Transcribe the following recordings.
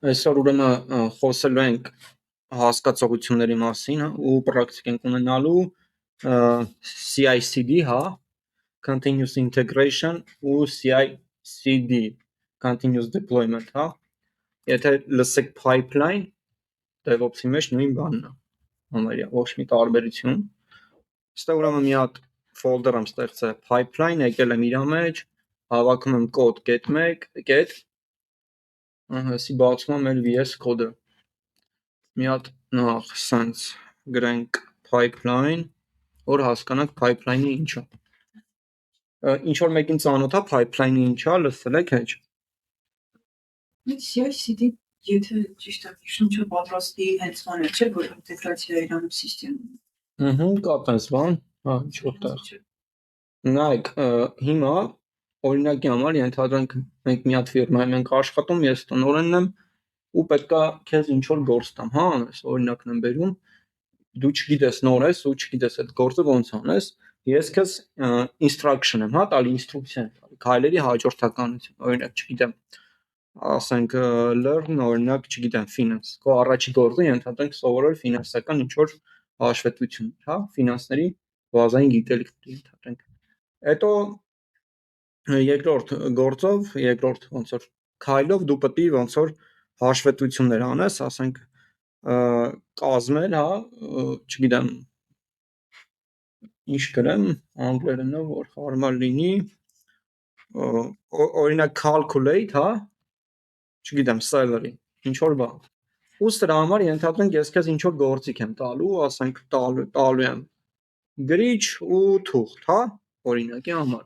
Այսօր ուրեմն խոսելու ենք հասկացողությունների մասին ու պրակտիկ ենք ունենալու CI/CD, հա, Continuous Integration ու CI/CD, Continuous Deployment, հա։ Եթե լսեք pipeline, DevOps-ի մեջ նույն բանն է, համարյա ոչ մի տարբերություն։ Ստե ուրեմն մի հատ folder եմ ստեղծել pipeline, եկել եմ իր մեջ, հավաքում եմ կոդ get Հեսի բացում եմ մեր VS կոդը։ Մի հատ նախ sense գրենք pipeline, որ հասկանանք pipeline-ը ինչ է։ Ինչ որ մեկին ծանոթ է pipeline-ը ինչ է, լսել եք հեչ։ CI/CD եթե ճիշտ է հիշում չէ պատրաստի հենց բանը չէ, որ ինտեգրացիա իրանում սիստեմում։ Կա տես բան, հա, ինչ որտեղ։ Նայեք, հիմա օրինակի համար ենթադրենք մենք մի հատ ֆիրմայում ենք աշխատում, ես տնօրենն եմ ու պետքա քեզ ինչ որ գործ տամ, հա, անես, օրինակն եմ բերում, դու չգիտես նոր ես ու չգիտես այդ գործը ոնց անես, ես քեզ instruction եմ, հա, տալի ինստրուկցիա եմ տալի, քայլերի հաջորդականություն, օրինակ, չգիտեմ, ասենք learn, օրինակ, չգիտեմ, finance, քո առաջի գործը ենթադրենք սովորել ֆինանսական ինչ որ հաշվետվություն, հա, ֆինանսների բազային գիտելիքներ ենթադրենք։ Հետո երկրորդ գործով, երկրորդ ոնց որ քայլով դու պետք է ոնց որ հաշվետվություններ անես, ասենք կազմել, հա, չգիտեմ, ինչ գրեմ, անգլերենով որ հարմար լինի, օրինակ calculate, հա, չգիտեմ, salary, ինչ որ բան։ Ու սրա համար ենթադրենք ես քեզ ինչ որ գործիք եմ տալու, ասենք տալու եմ գրիչ ու թուղթ, հա, օրինակի համար։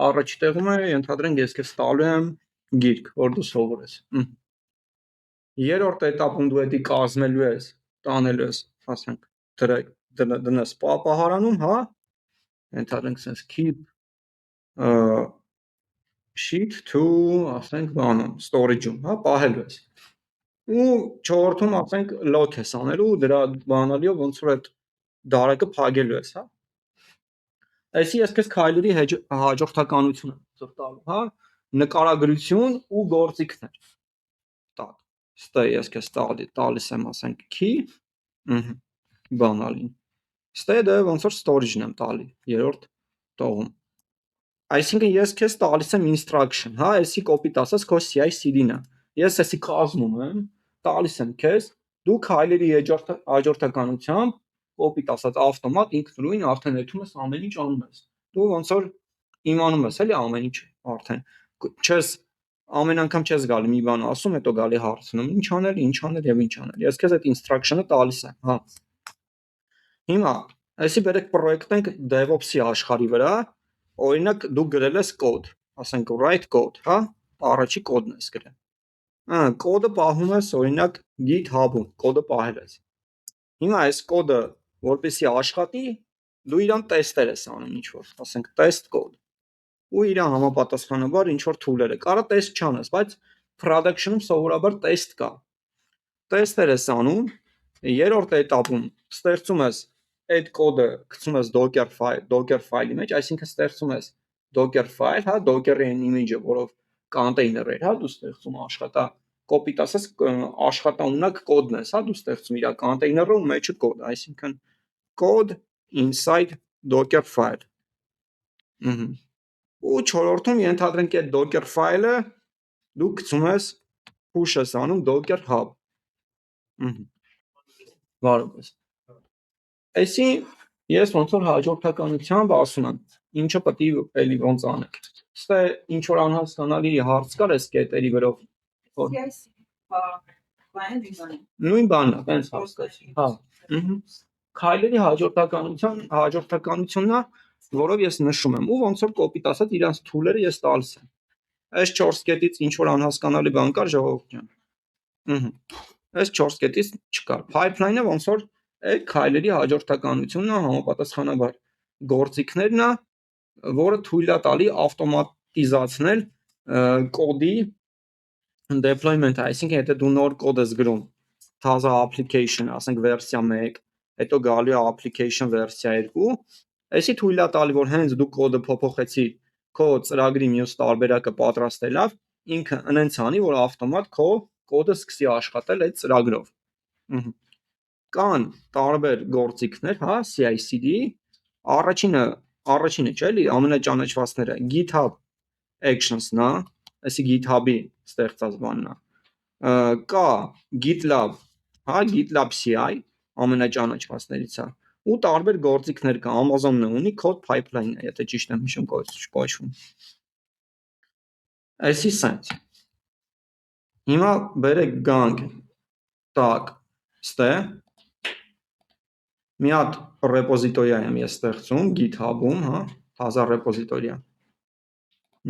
Առաջի տեղում է ենթադրենք ես քեզ տալու եմ գիրք, որ դու սովորես։ Երրորդ этаպում դու էդի կազմելու ես, տանելու ես, ասենք դնես պահարանում, հա, ենթադրենք sense keep sheet to, ասենք բանում, storage-ում, հա, պահելու ես։ Ու չորրորդում ասենք lock ես անելու, դրա բանալիով ոնց որ այդ դարակը փակելու ես, հա։ Այսի ես քեզ քայլերի հաջորդականություն եմ տալու, հա, նկարագրություն ու գործիքներ։ Տակ։ Ստե ես քեզ տալիս եմ, ասենք key, բանալին։ Ստե դե ոնց որ storage-ն եմ տալի, երրորդ տողում։ Այսինքն ես քեզ տալիս եմ instruction, հա, այսի կոպիտ ասած քո CI/CD-ն է։ Ես էսի կազմում եմ, տալիս եմ քեզ, դու քայլերի հաջորդականությամբ կոպիտ ասած ավտոմատ ինքնուրույն արդեն այդում ես ամեն ինչ անում ես։ Դու ոնց որ իմանում ես էլի ամեն ինչ արդեն։ Չես ամեն անգամ չես գալի մի բան ասում, հետո գալի հարցնում, ինչ անել եւ ինչ անել։ Ես քեզ այդ instruction-ը տալիս եմ, հա։ Հիմա, այսի բերեք պրոյեկտ ենք DevOps-ի աշխարհի վրա, օրինակ դու գրել ես կոդ, ասենք write code, հա, առաջի կոդն ես գրել։ Կոդը պահում ես օրինակ GitHub-ում, կոդը պահել ես։ Հիմա այս կոդը որպեսզի աշխատի, դու իրան տեստեր ես անում ինչ որ, ասենք test code։ Ու իր համապատասխանաբար ինչ որ tool-երը։ Կարա test չանես, բայց production-ում սովորաբար test կա։ Տեստեր ես անում, երրորդ этаպում ստեղծում ես այդ կոդը, գցում ես docker file-ի մեջ, այսինքն ստեղծում ես docker file, հա, docker-ի image-ը, որով container-եր, հա, դու ստեղծում աշխատա, կոպիտ ասած աշխատանունակ կոդն ես, հա, դու ստեղծում իր container-ը ու մեջը կոդ, այսինքն code inside docker file։ Ու չորրորդում ենթադրենք այդ docker file-ը դու գցում ես push ես անում docker hub։ Բարոյ։ Այսի ես ոնց որ հաջորդականությամբ ասում եմ, ինչը պետք է էլի ոնց անեք։ Ստե ինչ որ անհասկանալի հարց կար այս կետերի վրով։ Նույն բանն է, տենց հասկացի։ Հա։ Քայլերի հաջորդականությունն է, որով ես նշում եմ, ու ոնց որ կոպիտ ասած իրանց tool-երը ես տալիս եմ։ Այս 4 կետից ինչ որ անհասկանալի բան կար, ժողովուրդ ջան։ Այս 4 կետից չկար։ Pipeline-ը ոնց որ այդ քայլերի հաջորդականությունն է, համապատասխանաբար գործիքներն է, որը թույլ է տալի ավտոմատիզացնել կոդի deployment-ը, այսինքն եթե դու նոր կոդ ես գրում, թազա application, ասենք վերսիա 1, հետո գալու է application վերսիա 2, այսի թույլ է տալի, որ հենց դու կոդը փոփոխեցի քո ծրագրի մյուս տարբերակը պատրաստելավ, ինքը ընենց անի, որ ավտոմատ քո կոդը սկսի աշխատել այդ ծրագրով։ Կան տարբեր գործիքներ, հա, CI/CD, առաջինը չէ՞ էլի ամենաճանաչվածները GitHub Actions-ն է, այսի GitHub-ի ստեղծած բանն է։ Կա GitLab, հա, GitLab CI ամենաճանաչվածներից է։ Ու տարբեր գործիքներ կա, Amazon-ը ունի code pipeline-ը, եթե ճիշտ եմ հիշում կոչվում։ Այսի sense։ Հիմա բերեք գանք տակ ստե մի հատ ռեպոզիտորիա եմ ես ստեղծում GitHub-ում, հա, հազար ռեպոզիտորիա։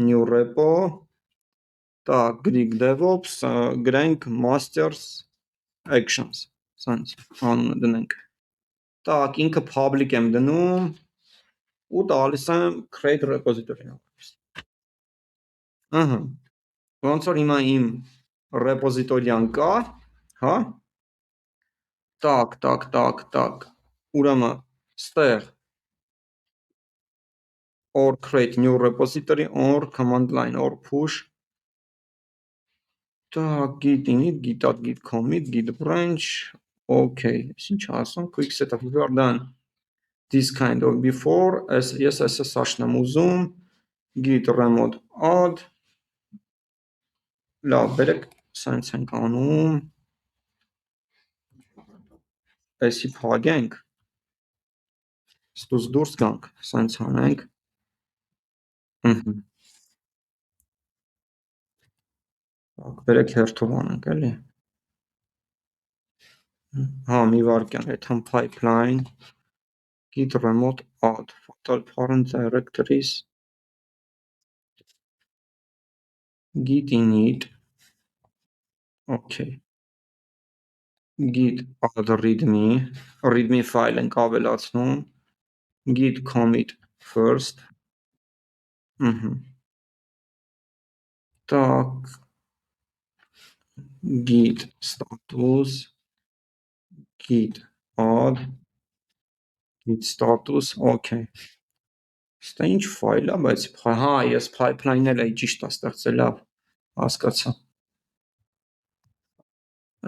New repo, տակ Greek DevOps, գրենք masters actions, սենց անունը դնենք։ Տակ ինքը public եմ դնում ու տալիս եմ create repository։ Ոնց որ հիմա իմ ռեպոզիտորիան կա, հա, տակ, ուրեմն ստեղ or create new repository or command line or push տակ git init, git add, git commit, git branch, okay, ինչ ասեմ, quick setup, we are done this kind of before, ես SSH-ն եմ ուզում, git remote add, լավ, բերեք սենց ենք անում, այսի փագենք, ստուց դուրս գանք, սենց անենք, բերեք հերթով անենք, էլի, հա, մի վարկյան, այդհամ pipeline, git remote add, fatal parent directories, git init, okay, git add readme file ենք ավելացնում, git commit first, так, git status, git add, git status, okay, ստե ինչ ֆայլ է, բայց հա, ես pipeline-ել էի ճիշտ է ստեղծել, լավ, հասկացա,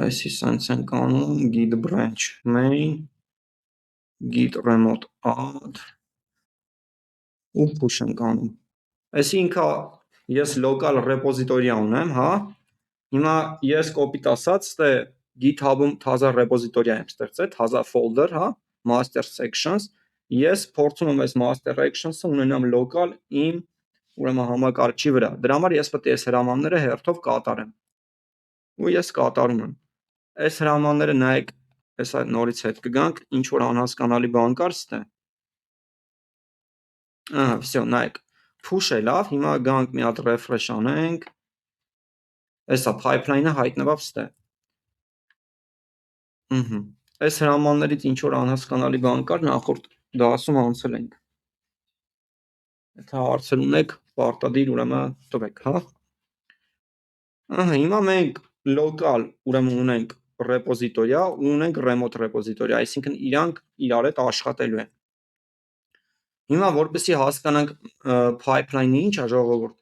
այսի սենց ենք անում, git branch main, git remote add, ու push ենք անում, այսի ինքա ես local repository ունեմ, հա, հիմա ես կոպիտ ասած, ստե GitHub-ում հազար ռեպոզիտորիա եմ ստեղծել, հազար folder, հա, master sections, ես փորձում եմ այս master actions-ը ունենամ local իմ ուրեմն համակարգչի վրա, դրա համար ես պետք է այս հրամանները հերթով կատարեմ, ու ես կատարում եմ, այս հրամանները նայեք, այս նորից հետ կգանք, ինչ որ անհասկանալի բան կար ստե, վсё, նայեք, push է լավ, հիմա գանք մի հատ refresh անենք, այսա pipeline-ը հայտնվավ ստե, այս հրամաններից ինչ որ անհասկանալի բան կար, նախորդ դասում անցել ենք, եթե հարցեր ունեք, պարտադիր ուրեմն տվեք, հա, հիմա մենք local ուրեմն ունենք ռեպոզիտորիա ու ունենք remote ռեպոզիտորիա, այսինքն իրանք իրար հետ աշխատելու են, հիմա որպեսզի հասկանանք pipeline-ը ինչ է ժողովուրդ,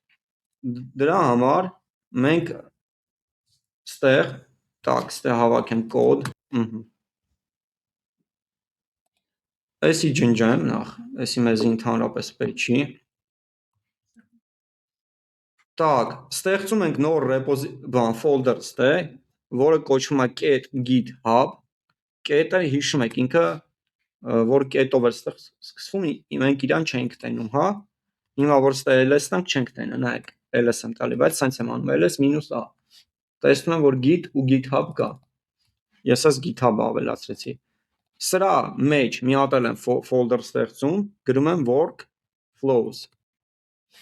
դրա համար մենք ստեղ հավաքենք կոդ, այսի ջնջեմ նախ, այսի մեզ ընդհանրապես պետք չի, տակ, ստեղծում ենք նոր folder ստեղ, որը կոչվում է get.github, get-ը հիշում եք ինքը, որ get-ով է սկսվում, մենք իրան չենք տենում, հա, հիմա որ ստեղ ls-ն չենք տենը, նայեք, ls եմ տալի, բայց սենց եմ անում, ls-a, տեսնում եմ, որ git ու github կա, ես այս github-ը ավելացրեցի, սրա մեջ մի հատ եմ folder ստեղծում, գրում եմ workflows,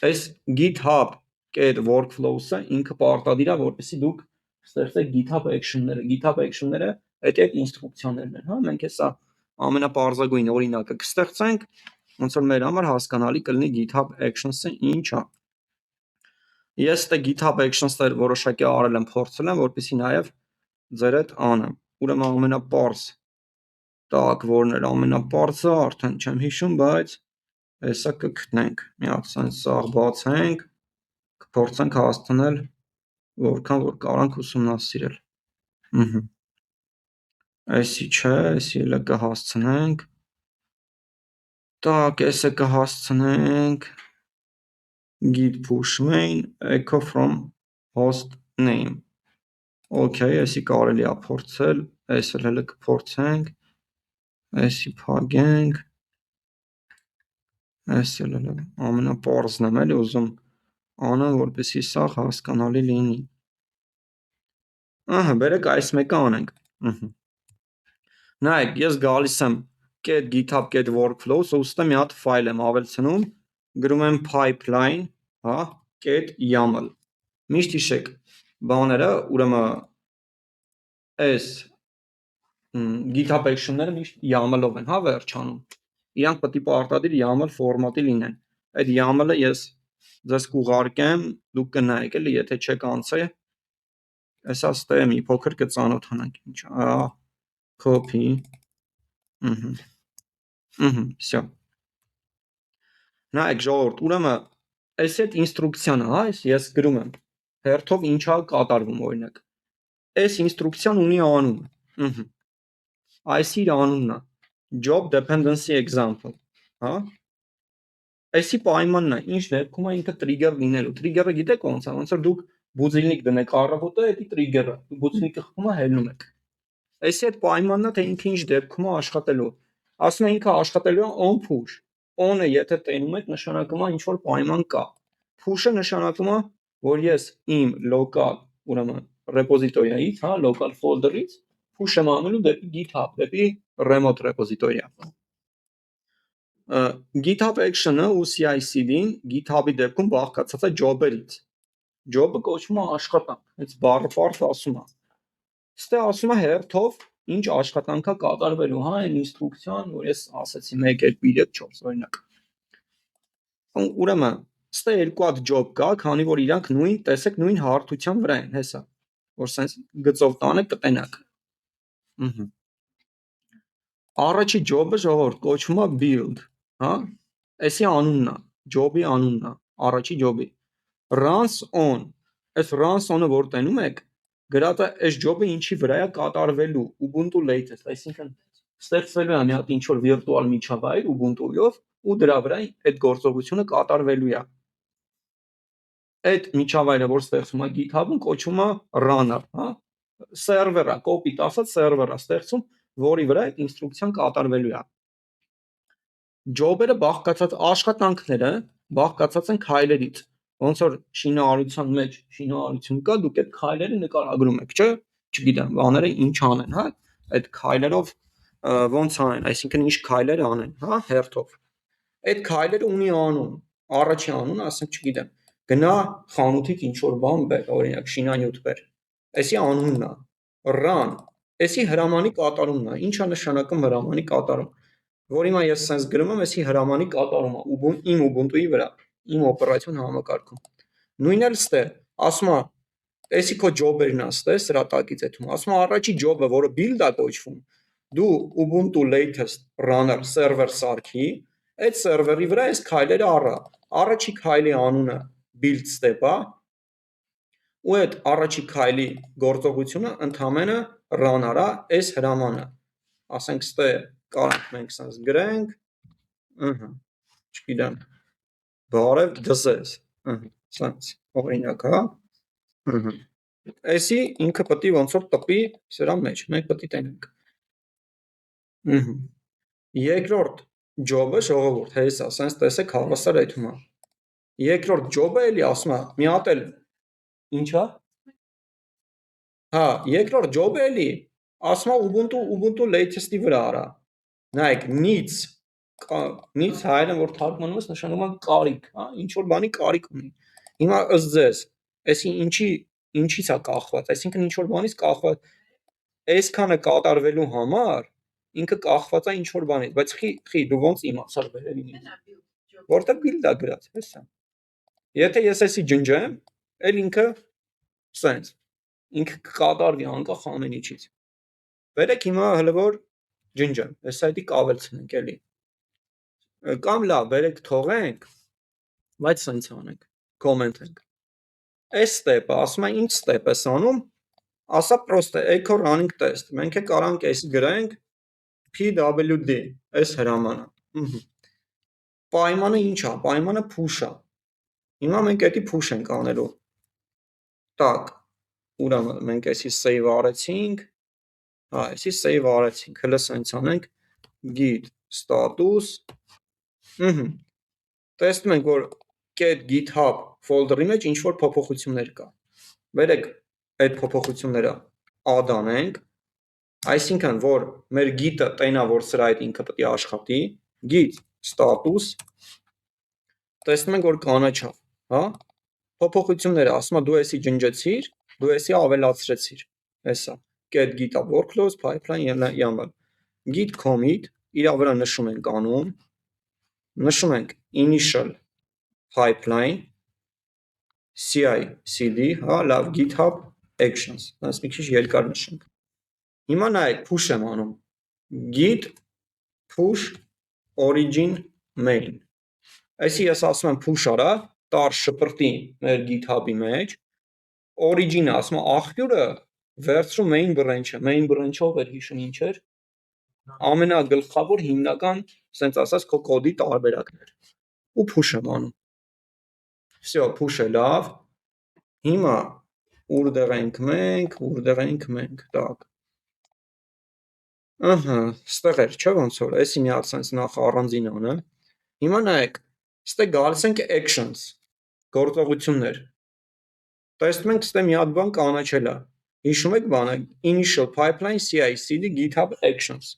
այս github get workflows-ը ինքը պարտադիր է, որպեսզի դուք ստեղծեք github action-ները, այդ ինստրուկցիաներն են, հա, մենք հեսա ամենապարզագույն օրինակը կստեղծենք, ոնց որ մեր համար հասկանալի կլինի github actions-ը ինչ է, ես ստե github actions-ը որոշակի արել եմ, փորձել եմ, որպեսզի նաև ձեր հետ անեմ, ուրեմն ամենապարզ, տակ, որն էր ամենապարզը, արդեն չեմ հիշում, բայց հեսա կգտնենք, մի հատ սենց սաղ բացենք, կփորձենք հասցնել, որքան որ կարանք ուսումնասիրել, Էսի չէ, էսի էլ կհասցնենք։ Так, էսը կհասցնենք git push main echo from host name։ Okay, էսի կարելի է փորձել, էս էլ հələ կփորձենք։ Էսի փակենք։ Էս էլ հələ ամենապարզն եմ էլի ուզում անեմ, որպեսզի սա հասկանալի լինի։ Ահա, բերեք այս մեկը անենք։ Նայեք, ես գալիս եմ .github.workflows, ուստի մի հատ ֆայլ եմ ավելցնում, գրում եմ pipeline, հա, .yaml։ Միշտ հիշեք, բաները, ուրեմն այս GitHub action-ները միշտ YAML-ով են, հա, վերջանում։ Իրանք պետք է պարտադիր YAML ֆորմատի լինեն։ Այդ YAML-ը ես ձեզ կուղարկեմ, դուք կնայեք, էլի, եթե չեք անցել, հեսա ստե մի փոքր կծանոթանանք, ինչ, copy, всё։ Նայեք, ժողովուրդ, ուրեմն էսի այդ ինստրուկցիան, հա, ես գրում եմ, հերթով ինչա կատարվում, օրինակ։ Այս ինստրուկցիան ունի անուն, այսի իր անունն է, job dependency example, հա։ Այսի պայմանն է, ինչ դեպքում է ինքը trigger լինելու։ Trigger-ը գիտեք ոնց է, ոնց որ դուք բուձիլնիկ դնեք առավոտը, դա trigger-ը, բուձիլնիկը խփում է, հելնում եք։ Այսի այդ պայմանն է, թե ինքը ինչ դեպքում է աշխատելու։ Ասում է ինքը աշխատելու է on push։ On-ը եթե տենում եք, նշանակում է ինչ որ պայման կա։ Push-ը նշանակում է, որ ես իմ local, ուրեմն repository-ից, հա, local folder-ից push եմ անելու դեպի GitHub, դեպի remote repository-ը։ GitHub action-ը ու CI/CD-ն GitHub-ի դեպքում բաղկացած է job-երից։ Job-ը կոչվում է աշխատանք, հենց բառը պարզ ասում է։ Ստե ասում է հերթով ինչ աշխատանք է կատարվելու, հա, այն ինստրուկցիան, որ ես ասացի 1 2 3 4 օրինակ։ Ուրեմն, ստե երկու հատ job կա, քանի որ իրանք նույն, տեսեք, նույն հարթության վրա են, հեսա, որ sense գծով տանեք կտենակ։ Առաջի job-ը ժողովուրդ կոչվում է build, հա։ Էսի անունն է, job-ի անունն է, առաջի job-ի։ Runs on, այս runs on-ը որ տենում եք, գրած է այս job-ը ինչի վրա է կատարվելու, Ubuntu latest, այսինքն ստեղծվելու է մի հատ ինչ որ վիրտուալ միջավայր Ubuntu-ով ու դրա վրա այդ գործողությունը կատարվելու է։ Այդ միջավայրը, որ ստեղծում է GitHub-ում, կոչվում է runner, հա։ Սերվեր է, կոպիտ ասած սերվեր է ստեղծում, որի վրա այդ ինստրուկցիան կատարվելու է։ Job-երը բաղկացած աշխատանքները բաղկացած են քայլերից։ Ոնց որ շինարարության մեջ շինարարություն կա, դուք այդ քայլերը նկարագրում եք, չէ՞։ Չգիտեմ, բաները ինչ անեն, հա։ Այդ քայլերով ոնց անեն, այսինքն ինչ քայլեր անեն, հա, հերթով։ Այդ քայլերը ունի անուն, առաջի անունը, ասենք, չգիտեմ, գնա խանութից ինչ որ բան բեր, օրինակ շինանյութ բեր։ Էսի անունն է, run, էսի հրամանի կատարումն է, ինչա նշանակում հրամանի կատարում, որ հիմա ես sense գրում եմ, էսի հրամանի կատարումը իմ Ubuntu-ի վրա, իմ օպերացիոն համակարգում։ Նույնն էլ ստե, ասում է, էսի քո job-երն է, ստե, սրա տակից էթում, ասում է առաջի job-ը, որը build է կոչվում, դու Ubuntu latest runner server սարքի, այդ սերվերի վրա այս քայլերը առա։ Առաջի քայլի անունը build step է, ու այդ առաջի քայլի գործողությունը ընդամենը runner-ա, այս հրամանը։ Ասենք ստե կարող մենք sense գրենք, չգիտեմ, բարև դզես, sense օրինակ, հա։ Էսի ինքը պետք է ոնց որ տպի սրա մեջ, մենք պետք է տենենք։ Երկրորդ job-ը ժողովուրդ, հեսա, sense տեսեք հավասար այդում է։ Երկրորդ job-ը էլի ասում է, մի հատ էլ ինչա։ Հա, երկրորդ job-ը էլի ասում է Ubuntu latest-ի վրա արա։ Նայեք, needs հայերեն որ թարգմանում է նշանակում է կարիք, հա, ինչ որ բանի կարիք ունի։ Հիմա ըստ ձեզ, էսի ինչից է կախված, այսինքն ինչ որ բանից կախված, այսքանը կատարվելու համար ինքը կախված է ինչ որ բանից, բայց խի դու ոնց իմացար վերևինից, որտեղ build-ա գրած, հեսա։ Եթե ես էսի ջնջեմ, էլ ինքը sense ինքը կկատարվի անկախ ամեն ինչից։ Վերեք հիմա հələ որ ջնջեմ, այս այդի կավելցնենք էլի։ Կամ լավ, վերեք թողենք, բայց sense անենք, comment ենք։ Այս step-ը, ասում է ինչ step ես անում, ասա պրոստը echo running test, մենք է կարանք այս գրենք pwd, այս հրամանը, պայմանը ինչ է, պայմանը push է, հիմա մենք էդի push ենք անելու, տակ, ուրեմն մենք այսի save արեցինք, այսի save արեցինք, հլը սենց անենք, git status, տեսնում ենք, որ get github folder-ի մեջ ինչ-որ փոփոխություններ կա, վերեք այդ փոփոխությունները add անենք, այսինքն, որ մեր git-ը տենա, որ սրա այդ ինքը պետք է աշխատի, git status, տեսնում ենք, որ կանաչավ, հա, փոփոխությունները, ասում է դու էսի ջնջեցիր, դու էսի ավելացրեցիր, հեսա, get github workflows, pipeline, YAML, git commit, իրա վրա նշում ենք անում, նշում ենք initial pipeline, CI, CD, հա, լավ, GitHub actions, այս մի քիչ երկար նշենք, հիմա նայեք, push եմ անում, git push origin main, այսի ես ասում եմ push արա, տար շպրտի մեր GitHub-ի մեջ, origin-ը ասում է աղբյուրը վերցրու main branch-ով էր հիշում ինչ էր, ամենագլխավոր հիմնական, սենց ասած, քո կոդի տարբերակներ, ու push եմ անում, всё, push է լավ, հիմա ուրդեղ ենք մենք, տակ, ստեղ էր, չէ ոնց որ, էսի մի հատ սենց նախ առանձին անեմ, հիմա նայեք, ստեղ գալիս ենք actions, գործողություններ, տեսնում ենք ստեղ մի հատ բան կանաչել է, հիշում եք բանը, initial pipeline, CI, CD, GitHub actions,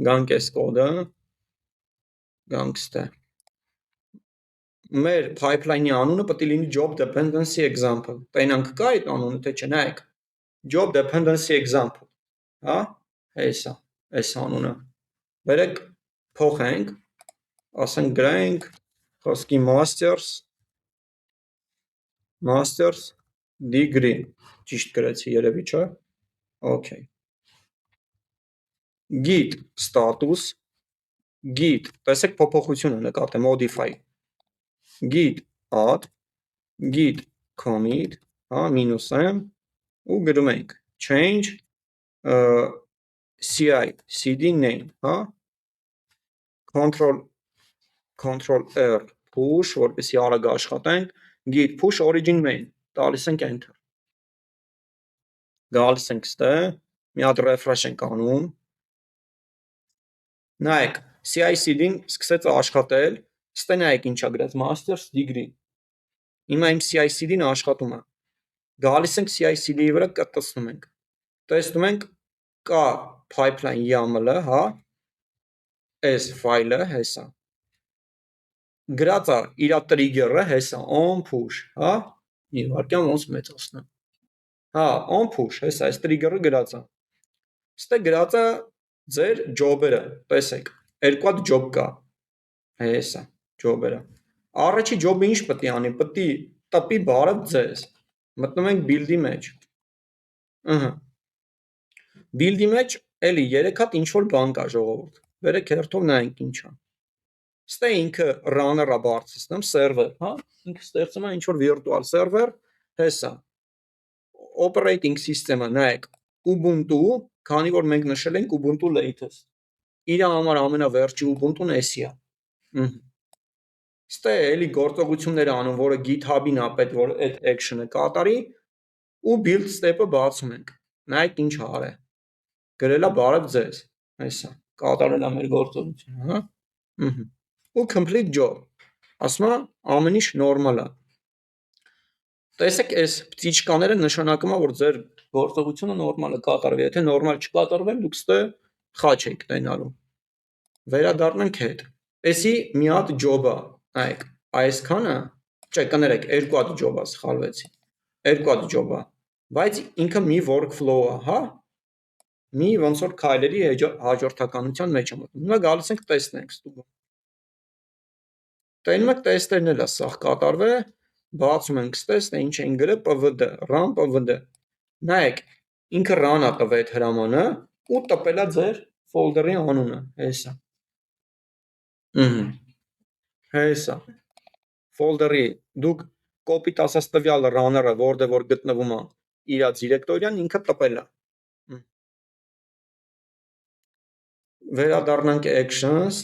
գանք ես կոդը, գանք ստեղ, մեր pipeline-ի անունը պետք է լինի job dependency example, տենանք կա այդ անունը, թե չէ, նայեք, job dependency example, հա, հեսա, այս անունը, վերեք փոխենք, ասենք գրենք, խոսքի masters degree, ճիշտ գրեցի երևի չէ, okay, git status, git, տեսեք փոփոխությունը նկատեմ, modify, git add, git commit, հա, -m, ու գրում ենք change CI, CD name, հա, control R, push, որպեսի արագ աշխատենք, git push origin main, տալիս ենք enter, գալիս ենք ստեղ, մի հատ refresh ենք անում, նայեք, CI/CD-ն սկսեց աշխատել, ստե նայեք ինչա գրած, master's degree, հիմա իմ CI/CD-ն աշխատում է, գալիս ենք CI/CD-ի վրա կտցնում ենք, տեսնում ենք կա pipeline YAML-ը, հա, այս ֆայլը, հեսա, գրած է իրա trigger-ը, հեսա, on push, հա, մի վարկյան ոնց մեծացնեմ, հա, on push, հեսա, այս trigger-ը գրած է, ստե գրած է ձեր job-երը, տեսեք, երկու հատ job կա, հեսա, job-երը, առաջի job-ը ինչ պետք է անի, պետք է տպի բարև ձեզ, մտնում ենք build-ի մեջ, build-ի մեջ էլի 3 հատ ինչ-որ բան կա ժողովուրդ, վերեք հերթով նայենք ինչա, ստե ինքը runner-ը բարձրացնում, server, հա, ինքը ստեղծում է ինչ-որ virtual server, հեսա, operating system-ը նայեք, Ubuntu, քանի որ մենք նշել ենք Ubuntu latest, իրա համար ամենավերջի Ubuntu-ն էսի է, ստե էլի գործողություններ անում, որը GitHub-ին է պետք, որ այդ action-ը կատարի, ու build step-ը բացում ենք, նայեք ինչ արե, գրելա բարև ձեզ, հեսա, կատարել է մեր գործողությունը, հա, ու complete job, ասում է ամեն ինչ նորմալ է, տեսեք այս պտիչկաները նշանակում է, որ ձեր գործողությունը նորմալ է կատարվի, եթե նորմալ չկատարվեն, դուք ստե խաչ եք տենալու, վերադառնանք հետ, էսի մի հատ job-ա, նայեք, այսքանը, չէ կներեք, երկու հատ job-ա սխալվեցի, երկու հատ job-ա, բայց ինքը մի workflow-ա, հա, մի ոնց որ քայլերի հաջորդականության մեջ է մտնում, հիմա գալիս ենք տեսնենք ստուգում, տենում եք տեստերն էլ է սաղ կատարվել, բացում ենք ստես, թե ինչ են գրել pvd, run pvd, նայեք, ինքը run-ա տվել այդ հրամանը, ու տպել է ձեր folder-ի անունը, հեսա, հեսա, folder-ի, դուք կոպիտ ասած տվյալ runner-ը, որտեղ որ գտնվում է, իր դիրեկտորիան ինքը տպել է։ Վերադառնանք actions։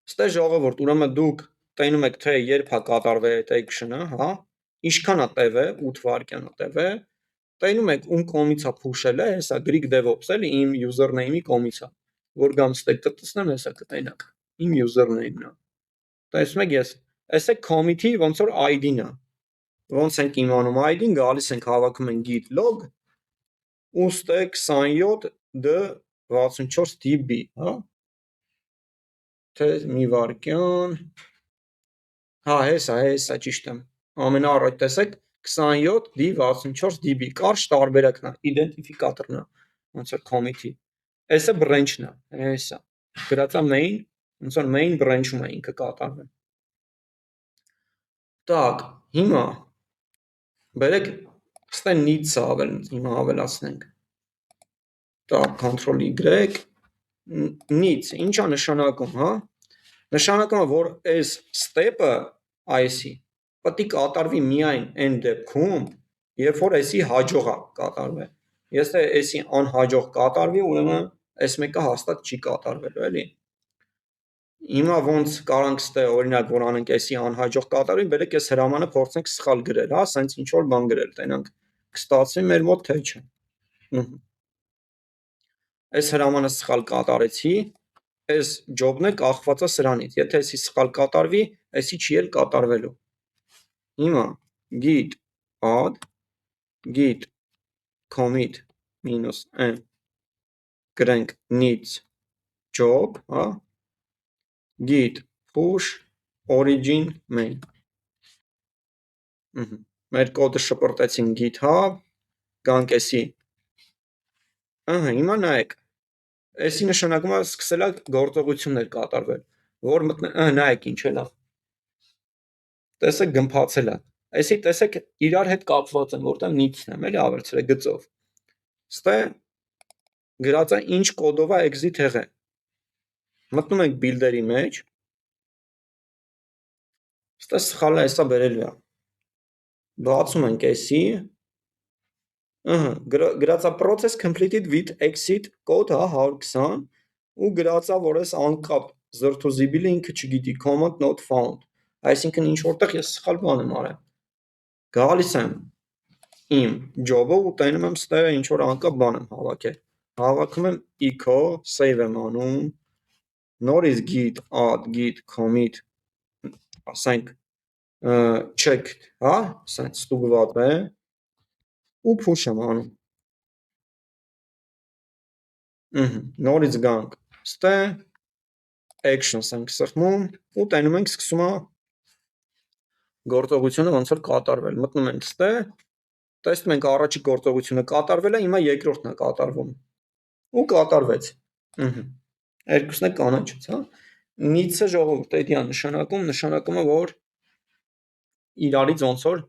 Ստե ժողովուրդ, ուրեմն դուք տենում եք թե երբ է կատարվել այդ action-ը, հա, ինչքան է տևե, 8 վայրկյան է տևե, տենում եք ում կողմից է push-ել է, հեսա Greek DevOps էլի իմ username-ի կողմից է, որ գամ ստե կտցնեմ, հեսա կտենակ, իմ username-ն է։ Տեսնում եք ես, ասեք commit-ի ոնց որ ID-ն է։ Ոնց ենք իմանում ID-ն, գալիս ենք հավաքում ենք git log ու ստե 27 d64db, հա։ Թե մի վարքյան, հա, հեսա ճիշտ եմ, ամենաառաջ տեսեք 27d64db, կարճ տարբերակն է, իդենտիֆիկատորն է, ոնց որ commit-ի, էսը branch-ն է, հեսա, գրածա main, ոնց որ main branch-ում է ինքը կատարվում։ Так, հիմա, բերեք, ստե needs-ը հիմա ավելացնենք, так, Ctrl-Y, needs, ինչ է նշանակում, հա, նշանակում է, որ այս step-ը այսի պետք է կատարվի միայն այն դեպքում, երբ որ այսի հաջողը կատարվի։ Եթե այսի անհաջող կատարվի, ուրեմն այս մեկը հաստատ չի կատարվելու, էլի։ Հիմա ոնց կարանք ստե օրինակ, որ անենք այսի անհաջող կատարվի, բերեք այս հրամանը փորձենք սխալ գրել, հա, սենց ինչ որ բան գրել, տենանք կստացվի մեր մոտ թե չէ։ Այս հրամանը սխալ կատարեցի, այս job-ն է կախված է սրանից, եթե այսի սխալ կատարվի, այսի չի էլ կատարվելու։ Հիմա git add git commit -n գրենք needs job, հա, git push origin main։ Մեր կոդը շպրտեցին GitHub, գանք էսի։ Հիմա նայեք, էսի նշանակում է սկսել է գործողություններ կատարվել, որ նայեք ինչ է լավ։ Տեսեք գմփացել է։ Էսի տեսեք իրար հետ կապված են, որտեղ needs-ն եմ, էլի ավելցրել գծով։ Ստե գրած է ինչ կոդով է exit եղե։ Մտնում ենք builder-ի մեջ։ Ստե սխալը հեսա բերելու է։ Բացում ենք էսի։ Գրած է process completed with exit code, հա, 120 ու գրած է, որ էս անկապ զրթուզիբիլը ինքը չգիտի, command not found։ Այսինքն ինչ որտեղ ես սխալ բան եմ արել։ Գալիս եմ իմ job-ը ու տենում եմ ստե ինչ որ անկապ բան եմ հավաքել։ Հավաքում եմ echo, save եմ անում, նորից git add git commit, ասենք checked, հա, սենց ստուգված է ու push եմ անում։ Նորից գանք ստե actions ենք սխմում ու տենում ենք սկսում է գործողությունը ոնց որ կատարվել։ Մտնում ենք ստե, տեսնում ենք առաջի գործողությունը կատարվել է, հիմա երկրորդն է կատարվում։ Ու կատարվեց։ Երկուսն է կանաչից, հա։ Needs-ը ժողովուրդ էդի է նշանակում է, որ իրարից ոնց որ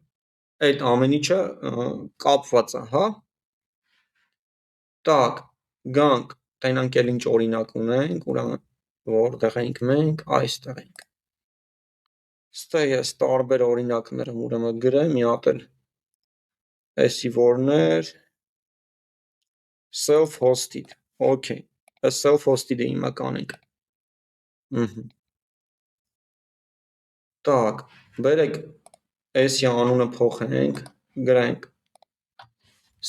այդ ամեն ինչը կապված է, հա։ Так, գանք, տենանք էլ ինչ օրինակ ունենք, ուրեմն որտեղ ենք մենք, այստեղ ենք։ Ստե ես տարբեր օրինակներ եմ ուրեմն գրեմ, մի հատ էլ էսի որն էր self-hosted, okay, self-hosted-ը հիմա կանենք։ Так, բերեք էսի անունը փոխենք, գրենք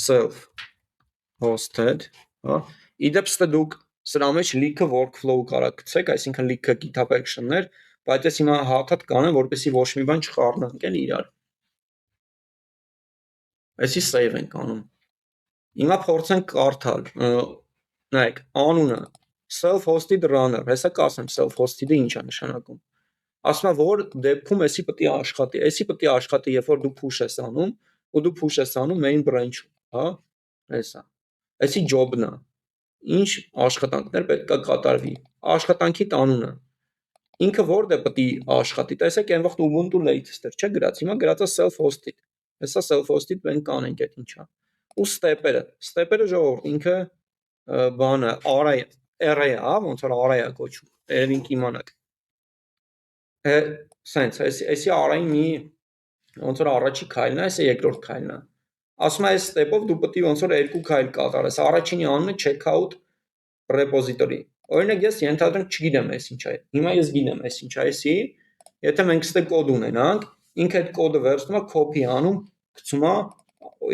self-hosted, հա։ Իդեպ ստե դուք սրա մեջ լիքը workflow կարա գցեք, այսինքն լիքը GitHub action-ներ, բայց ես հիմա հատ կանեմ, որպեսզի ոչ մի բան չխառնենք էլ իրար։ Էսի save ենք անում։ Հիմա փորձենք կարդալ։ Նայեք, անունը self-hosted runner, հեսա կասեմ self-hosted-ը ինչ է նշանակում։ Ասում է, որ դեպքում էսի պետք է աշխատի, էսի պետք է աշխատի, երբ որ դու push ես անում, ու դու push ես անում main branch-ում, հա, հեսա։ Էսի job-ն է։ Ինչ աշխատանքներ պետք է կատարվի։ Աշխատանքի տանունը։ Ինքը որտե պետք է աշխատի։ Տեսեք, այն վաղ Ubuntu latest-եր, չէ՞ գրած։ Հիմա գրած է self-hosted։ Հեսա self-hosted մենք կանենք այդ ինչա։ Ու step-երը ժողովուրդ ինքը բանը array, հա, ոնց որ array է կոչվում։ Երևի իմանաք։ Սենց, էսի array-ի մի ոնց որ առաջի քայլն է, էսը երկրորդ քայլն է։ ասում է այս step-ով դու պետք է ոնց որ երկու քայլ կատարես։ Առաջինի անունը checkout repository։ Օրինակ ես ենթադրենք չգիտեմ այս ինչ է։ Հիմա ես գիտեմ այս ինչ է, էսի, եթե մենք ստե կոդ ունենանք, ինքը այդ կոդը վերցնում է copy անում, գցում է,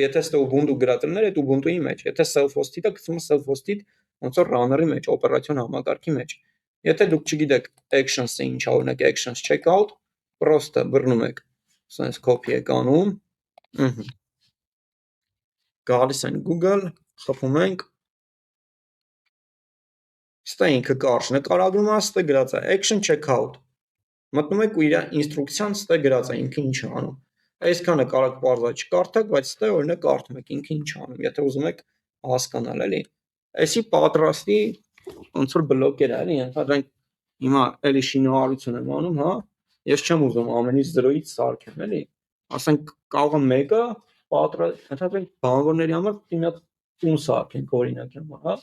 եթե ստե Ubuntu գրածելներ, այդ Ubuntu-ի մեջ, եթե self-hosted-ը գցում է self-hosted ոնց որ runner-ի մեջ, օպերացիոն համակարգի մեջ։ Եթե դուք չգիտեք actions-ը ինչ է, օրինակ actions checkout, պրոստը բռնում եք, sense copy եք անում, գալիս են Google, խփում ենք, ստե ինքը կարճ նկարագրում է, ստե գրած է action checkout, մտնում եք ու իր ինստրուկցիան ստե գրած է ինքը ինչ է անում, այսքանը կարող պարզա չկարդաք, բայց ստե օրինակ կարդում եք ինքը ինչ է անում, եթե ուզում եք հասկանալ, էլի, այսի պատրաստի ոնց որ բլոկեր է, էլի, ենթադրենք հիմա էլի շինարարություն եմ անում, հա, ես չեմ ուզում ամենից 0-ից սարքեմ, էլի, ասենք կարող եմ մեկը ենթադրենք բանվորների համար մի հատ տուն սարքենք օրինակ համար, հա,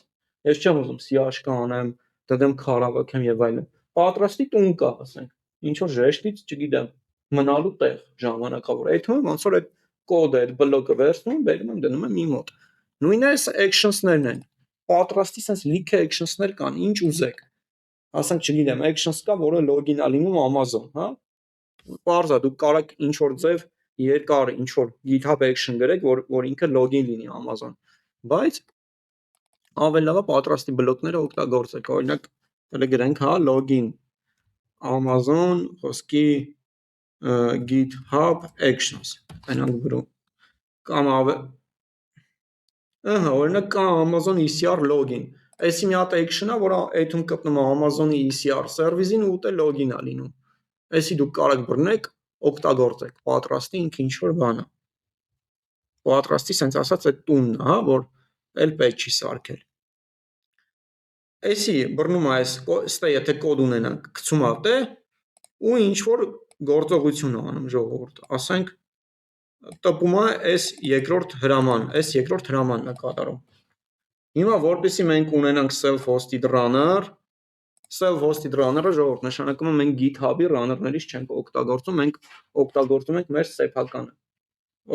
ես չեմ ուզում CH-կա անեմ, դեմ քարավակեմ եւ այլն, պատրաստի տուն կա, ասենք, ինչ որ ժեշտից, չգիտեմ, մնալու տեղ ժամանակավոր, այդ թվում ոնց որ այդ կոդը, այդ բլոկը վերցնում, բերում եմ դնում եմ իմ մոտ, նույնը էս actions-ներն են, պատրաստի sense լիքը actions-ներ կան, ինչ ուզեք, ասենք չգիտեմ, actions կա, որը login-ա լինում Amazon, հա, պարզա դուք կարող եք ինչ որ ձև երկար ինչ որ GitHub action գրեք, որ ինքը login լինի Amazon, բայց ավելի լավ է պատրաստի բլոկները օգտագործեք, օրինակ գրենք, հա, login Amazon, խոսքի GitHub actions, այնանք գրում, կամ օրինակ կա Amazon ECR login, այսի մի հատ action-ա, որ այդում կպնում է Amazon-ի ECR service-ին ու ուտե login-ա լինում, այսի դուք կարող բռնեք, օգտագործեք, պատրաստի ինքը ինչ որ բան է, պատրաստի sense ասած այդ տունն է, հա, որ էլ պետք չի սարքել, այսի բռնում է այս, ստե եթե կոդ ունենանք, գցում է տե ու ինչ որ գործողություն է անում ժողովուրդ, ասենք տպում է այս երկրորդ հրամանն է կատարում, հիմա որպեսզի մենք ունենանք self-hosted runner, self-hosted runner-ը ժողովուրդ նշանակում է մենք GitHub-ի runner-ներից չենք օգտագործում, մենք օգտագործում ենք մեր սեփականը,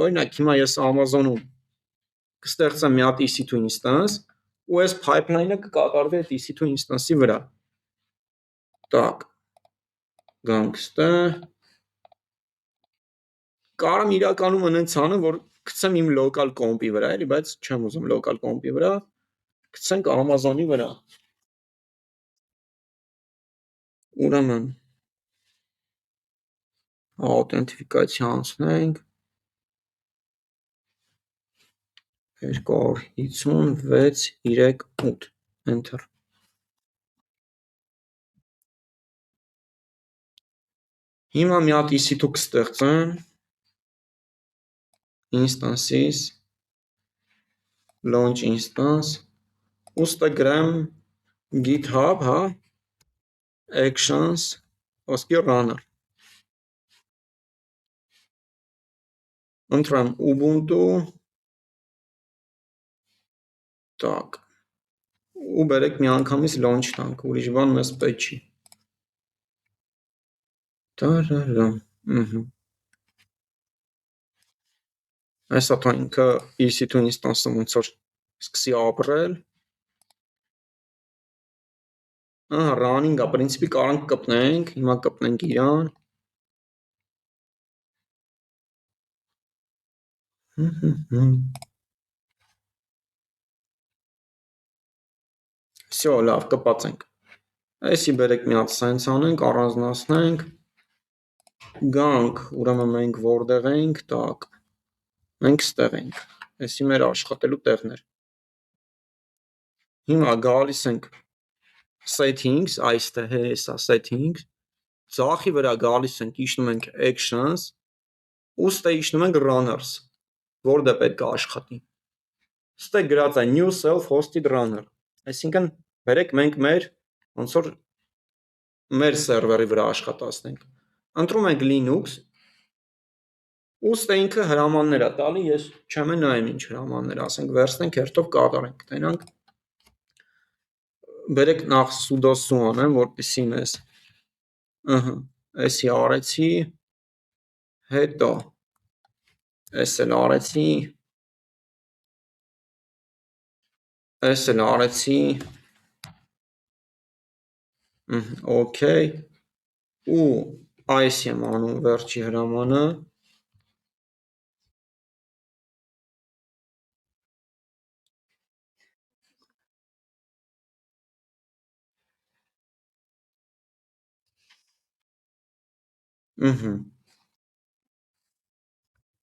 օրինակ հիմա ես Amazon-ում կստեղծեմ մի հատ EC2 instance ու այս pipeline-ը կկատարվի այդ EC2 instance-ի վրա, так, գանք ստե, կարամ իրականում ընենց անեմ, որ գցեմ իմ local comp-ի վրա, էլի, բայց չեմ ուզում local comp-ի վրա, գցենք Amazon-ի վրա, ուրեմն, authentification անցնենք, 25638, enter, հիմա մի հատ EC2 կստեղծեմ, instances, launch instance, ու ստե գրեմ GitHub, հա, actions, ոսկի runner, ընտրեմ Ubuntu, так, ու բերեք մի անգամից launch տանք, ուրիշ բան մեզ պետք չի, տարարամ, այս հատա ինքը EC2 instance-ը ոնց որ սկսի ապրել, running-ա, պրինցիպի կարանք կպնենք, հիմա կպնենք իրան, всё, լավ, կպացենք, այսի բերեք մի հատ sense անենք, առանձնացնենք, գանք, ուրեմն մենք որտեղ ենք, так, մենք ստեղ ենք, այսի մեր աշխատելու տեղն էր, հիմա գալիս ենք settings, այստեղ է սա settings, ձախի վրա գալիս ենք, իջնում ենք actions, ու ստե իջնում ենք runners, որտե պետք է աշխատի, ստե գրած է new self-hosted runner, այսինքն բերեք մենք մեր ոնց որ մեր սերվերի վրա աշխատացնենք, ընտրում ենք Linux, ու ստե ինքը հրամաններ է տալի, ես չեմ նայեմ ինչ հրամաններ, ասենք վերցնենք հերթով կատարենք, տենանք, բերեք նախ sudo su անեմ, որպեսզի մեզ, այսի արեցի, հետո, այս էլ արեցի, Այս էլ արեցի, okay, ու այս եմ անում վերջի հրամանը,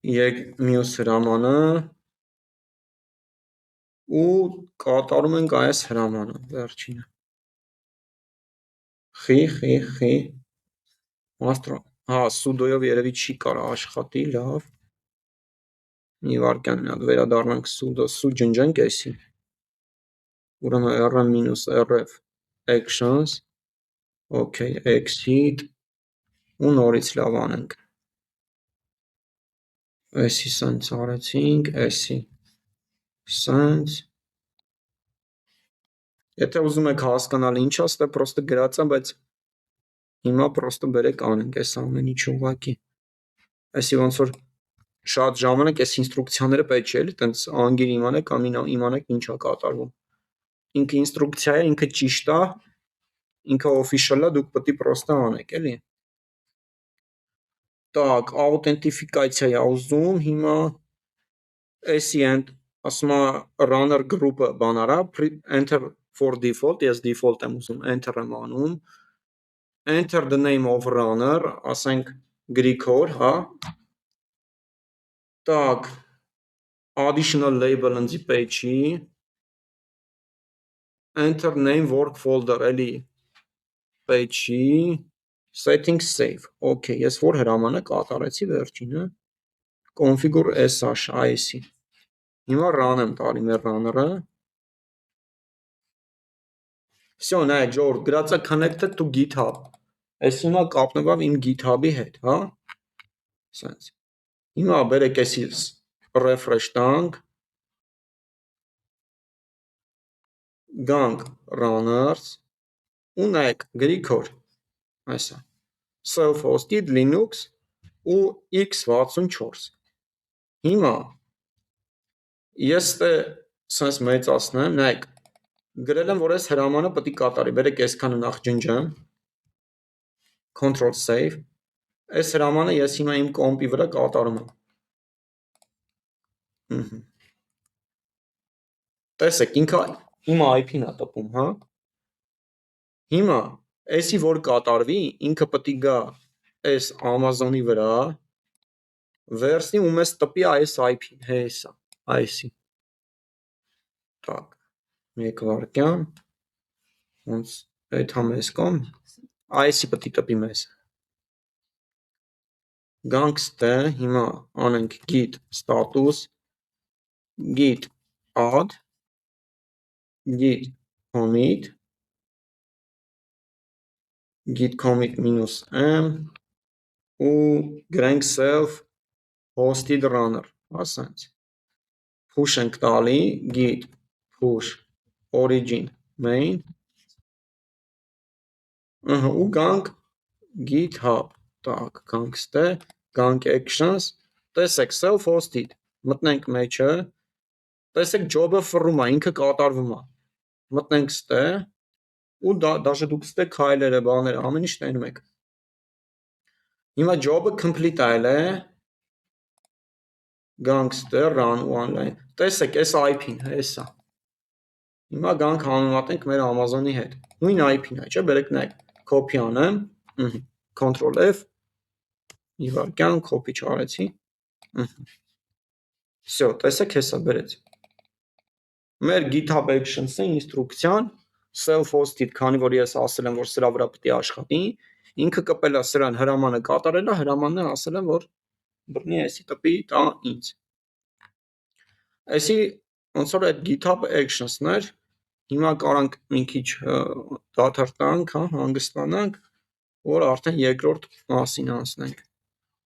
եկ մյուս հրամանը ու կատարում ենք այս հրամանը վերջինը, խի, մաստრო, սուդոյով երևի չի կարա աշխատի, լավ, մի վարկյան մի հատ վերադառնանք սուդո, սուդ ջնջենք էսի, ուրեմն rm-rf actions, okay, exit, ու նորից լավ անենք, էսի սենց արեցինք, էսի սենց, եթե ուզում եք հասկանալ ինչ է, ստե պրոստը գրած է, բայց հիմա պրոստը բերեք անենք այս ամեն ինչ ուղղակի, էսի ոնց որ շատ ժամանակ այս ինստրուկցիաները պետք չէ, էլի տենց անգիր իմանեք կամ իմանեք ինչ է կատարվում, ինքը ինստրուկցիա է, ինքը ճիշտ է, ինքը official է, դուք պետք է պրոստը անեք, էլի, տակ, աուտենտիֆիկացիա է ուզում, հիմա էսի են, ասում է runner group-ը բան արա, enter for default, ես default եմ ուզում, enter եմ անում, enter the name of runner, ասենք Գրիգոր, հա, տակ, additional label ընձի պետքի, enter name work folder, էլի պետքի, settings save, okay, ես որ հրամանը կատարեցի վերջինը, configure sh, այսի, հիմա run եմ տալի մեր runner-ը, всё, նայեք ժողովուրդ, գրած է connected to GitHub, այս հիմա կապնվավ իմ GitHub-ի հետ, հա, սենց, հիմա բերեք էսի refresh տանք, գանք runners, ու նայեք Գրիգոր, այսա, self-hosted Linux ու x64, հիմա ես ստե սենց մեծացնեմ, նայեք, գրել եմ, որ այս հրամանը պետք է կատարի, բերեք այսքանը նախ ջնջեմ, control save, այս հրամանը ես հիմա իմ կոմպի վրա կատարում եմ, տեսեք, ինքը իմ IP-ն է տպում, հա, հիմա, էսի որ կատարվի, ինքը պետք է գա այս Amazon-ի վրա, վերցնի ու մեզ տպի այս IP-ն, հեսա, այսի, տակ, մեկ վարկյան, ոնց այդ համ ես կոմ, այսի պետք է տպի մեզ, գանք ստե, հիմա անենք git status, git add, git commit -m ու գրենք self hosted runner, ասենց, push ենք տալի, git push origin main, ու գանք github, տակ, գանք ստե, գանք actions, տեսեք self hosted, մտնենք մեջը, տեսեք job-ը ֆռում է, ինքը կատարվում է, մտնենք ստե, ու դաժե դուք ստե քայլերը, բաները, ամեն ինչ տենում եք, հիմա job-ը complete այլ է, գանք ստե, run online, տեսեք այս IP-ն, հեսա, հիմա գանք համեմատենք մեր Amazon-ի հետ, նույն IP-ն է, չէ, բերեք նայեք, copy անեմ, control F, մի վարկյան, copy չարեցի, всё, տեսեք հեսա բերեց, մեր GitHub Actions-ը ինստրուկցիան, self-hosted, քանի որ ես ասել եմ, որ սրա վրա պետք է աշխատի, ինքը կպել է սրան հրամանը կատարել է, հրամանն է ասել եմ, որ բռնի էսի տպի տա ինձ, էսի ոնց որ այդ GitHub Actions-ն էր, հիմա կարանք մի քիչ դադար տանք, հանգստանանք, որ արդեն երկրորդ մասին անցնենք,